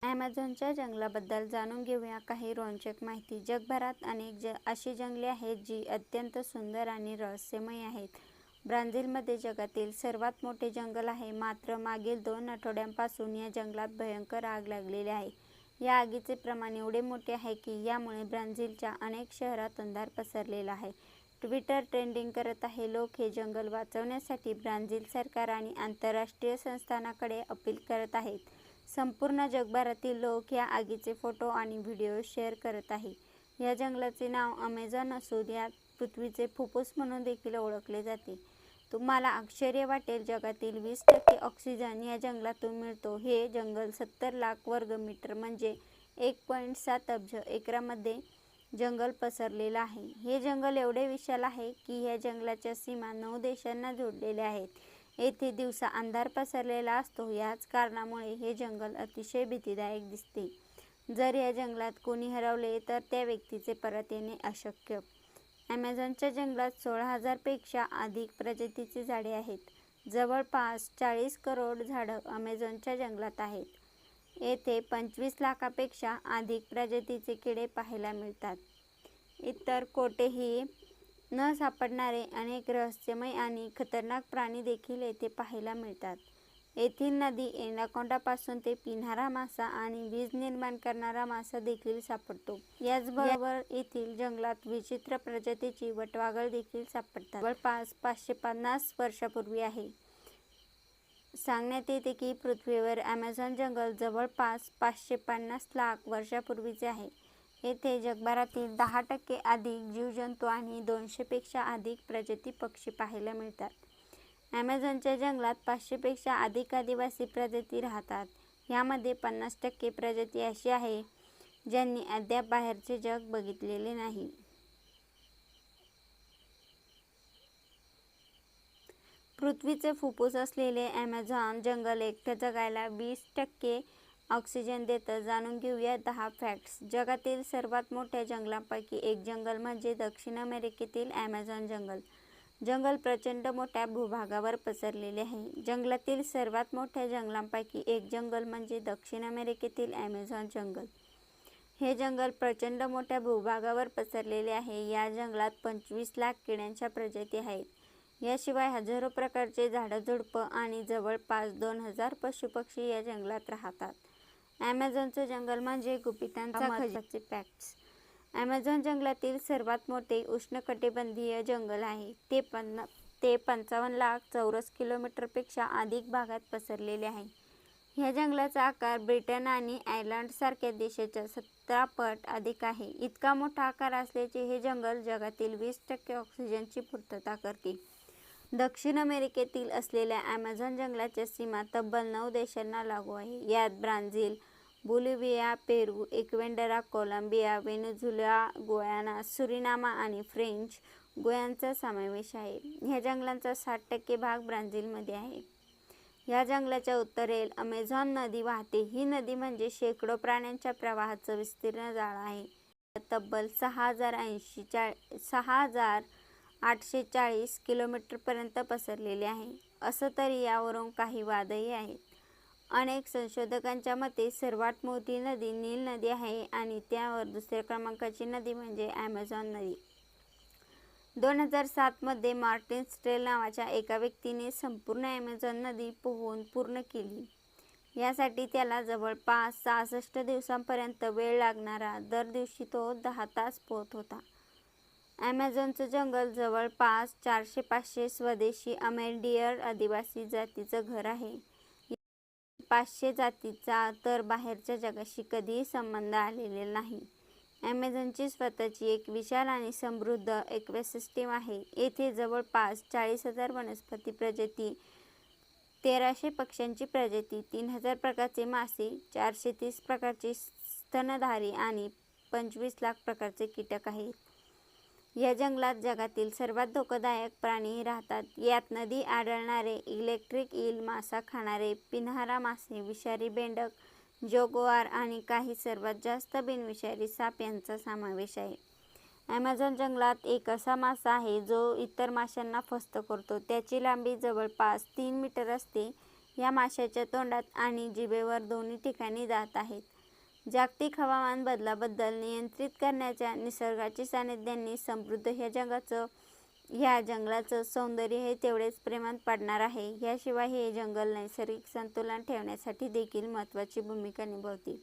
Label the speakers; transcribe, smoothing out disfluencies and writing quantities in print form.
Speaker 1: ॲमेझॉनच्या जंगलाबद्दल जाणून घेऊया काही रोचक माहिती. जगभरात अनेक अशी जंगले आहेत जी अत्यंत सुंदर आणि रहस्यमय आहेत. ब्राझीलमध्ये जगातील सर्वात मोठे जंगल आहे, मात्र मागील 2 आठवड्यांपासून या जंगलात भयंकर आग लागलेली आहे. या आगीचे प्रमाण एवढे मोठे आहे की यामुळे ब्राझीलच्या अनेक शहरात अंधार पसरलेला आहे. ट्विटर ट्रेंडिंग करत आहे. लोक हे जंगल वाचवण्यासाठी ब्राझील सरकार आणि आंतरराष्ट्रीय संस्थांकडे अपील करत आहेत. संपूर्ण जगभरातील लोक या आगीचे फोटो आणि व्हिडिओ शेअर करत आहेत. या जंगलाचे नाव अमेझॉन असून यात पृथ्वीचे फुफ्फुस म्हणून देखील ओळखले जाते. तुम्हाला आश्चर्य वाटेल, जगातील 20% ऑक्सिजन या जंगलातून मिळतो. हे जंगल 70 लाख वर्ग मीटर म्हणजे 1.7 अब्ज एकरामध्ये जंगल पसरलेलं आहे. हे जंगल एवढे विशाल आहे की या जंगलाच्या सीमा 9 देशांना जोडलेल्या आहेत. येथे दिवसा अंधार पसरलेला असतो. याच कारणामुळे हे जंगल अतिशय भीतीदायक दिसते. जर या जंगलात कोणी हरवले तर त्या व्यक्तीचे परत येणे अशक्य. ॲमेझॉनच्या जंगलात 16,000 पेक्षा अधिक प्रजातीची झाडे आहेत. जवळपास 40 करोड झाडं अमेझॉनच्या जंगलात आहेत. येथे 25 लाखापेक्षा अधिक प्रजातीचे किडे पाहायला मिळतात. इतर कोठेही न सापडणारे अनेक रहस्यमय आणि खतरनाक प्राणी देखील येथे पाहायला मिळतात. येथील नदी एनाकोंडापासून ते पिन्हारा मासा आणि वीज निर्माण करणारा मासा देखील सापडतो. याचबरोबर येथील जंगलात विचित्र प्रजातीची वटवाघळे देखील सापडतात. जवळपास 550 वर्षांपूर्वी आहे. सांगण्यात येते की पृथ्वीवर ॲमेझॉन जंगल जवळपास 550 लाख वर्षांपूर्वीचे आहे. येथे जगभरातील 10% अधिक जीवजंतू आणि 200 पेक्षा अधिक प्रजाती पक्षी पाहायला मिळतात. ॲमेझॉनच्या जंगलात 500 पेक्षा अधिक आदिवासी प्रजाती राहतात. यामध्ये 50% प्रजाती अशी आहे ज्यांनी अद्याप बाहेरचे जग बघितलेले नाही. पृथ्वीचे फुफ्फुस असलेले ॲमेझॉन जंगल एकटं जगायला 20% ऑक्सिजन देतं. जाणून घेऊया 10 फॅक्ट्स. जगातील सर्वात मोठ्या जंगलांपैकी एक जंगल म्हणजे दक्षिण अमेरिकेतील ॲमेझॉन जंगल. जंगल प्रचंड मोठ्या भूभागावर पसरलेले आहे. जगातील सर्वात मोठ्या जंगलांपैकी एक जंगल म्हणजे दक्षिण अमेरिकेतील ॲमेझॉन जंगल. हे जंगल प्रचंड मोठ्या भूभागावर पसरलेले आहे. या जंगलात 25 लाख किड्यांच्या प्रजाती आहेत. याशिवाय हजारो प्रकारचे झाडझुडपं आणि जवळपास 2,000 पशुपक्षी या जंगलात राहतात. ॲमेझॉनचं जंगल म्हणजे गुपितांचा खजिना. फॅक्ट्स. ॲमेझॉन जंगलातील सर्वात मोठे उष्णकटिबंधीय जंगल आहे. ते 55 लाख चौरस किलोमीटरपेक्षा अधिक भागात पसरलेले आहे. ह्या जंगलाचा आकार ब्रिटन आणि आयर्लंडसारख्या देशाच्या 17 पट अधिक आहे. इतका मोठा आकार असल्याचे हे जंगल जगातील 20% ऑक्सिजनची पूर्तता करते. दक्षिण अमेरिकेतील असलेल्या ॲमेझॉन जंगलाच्या सीमा तब्बल 9 देशांना लागू आहे. यात Brazil, Bolivia, Peru, Ecuador, Colombia, Venezuela, Guyana, Suriname आणि फ्रेंच गुयानाचा समावेश आहे. ह्या जंगलाचा 60% भाग ब्राझीलमध्ये आहे. या जंगलाच्या उत्तरेला अमेझॉन नदी वाहते. ही नदी म्हणजे शेकडो प्राण्यांच्या प्रवाहाचं विस्तीर्ण जाळं आहे. तब्बल 6,840 किलोमीटरपर्यंत पसरलेले आहे. असं तरी यावरून काही वादही आहेत. अनेक संशोधकांच्या मते सर्वात मोठी नदी नील नदी आहे आणि त्यावर दुसऱ्या क्रमांकाची नदी म्हणजे ॲमेझॉन नदी. 2007 मध्ये मार्टिन स्टेल नावाच्या एका व्यक्तीने संपूर्ण ॲमेझॉन नदी पोहून पूर्ण केली. यासाठी त्याला जवळपास 66 दिवसांपर्यंत वेळ लागणारा. दर दिवशी तो 10 तास पोहत होता. ॲमेझॉनचं जंगल जवळपास 400-500 स्वदेशी अमेंडियर आदिवासी जातीचं घर आहे. 500 जातींचा तर बाहेरच्या जगाशी कधीही संबंध आलेला नाही. ॲमेझॉनची स्वतःची एक विशाल आणि समृद्ध इकोसिस्टीम आहे. येथे जवळपास 40,000 वनस्पती प्रजाती, 1,300 पक्ष्यांची प्रजाती, 3,000 प्रकारचे मासे, 430 प्रकारचे स्तनधारी आणि 25 लाख प्रकारचे कीटक आहेत. या जंगलात जगातील सर्वात धोकादायक प्राणीही राहतात. यात नदी आढळणारे इलेक्ट्रिक ईल, मांस खाणारे पिन्हारा मासे, विषारी बेडक, जगुआर आणि काही सर्वात जास्त बिनविषारी साप यांचा समावेश आहे. ॲमेझॉन जंगलात एक असा मासा आहे जो इतर माशांना फस्त करतो. त्याची लांबी जवळपास 3 मीटर असते. या माशाच्या तोंडात आणि जिभेवर दोन्ही ठिकाणी दात आहेत. जागतिक हवामान बदलाबद्दल नियंत्रित करण्याच्या निसर्गाच्या सानिध्याने समृद्ध ह्या जंगलाचं सौंदर्य हे तेवढेच प्रेमात पाडणार आहे. याशिवाय हे जंगल नैसर्गिक संतुलन ठेवण्यासाठी देखील महत्त्वाची भूमिका निभावते.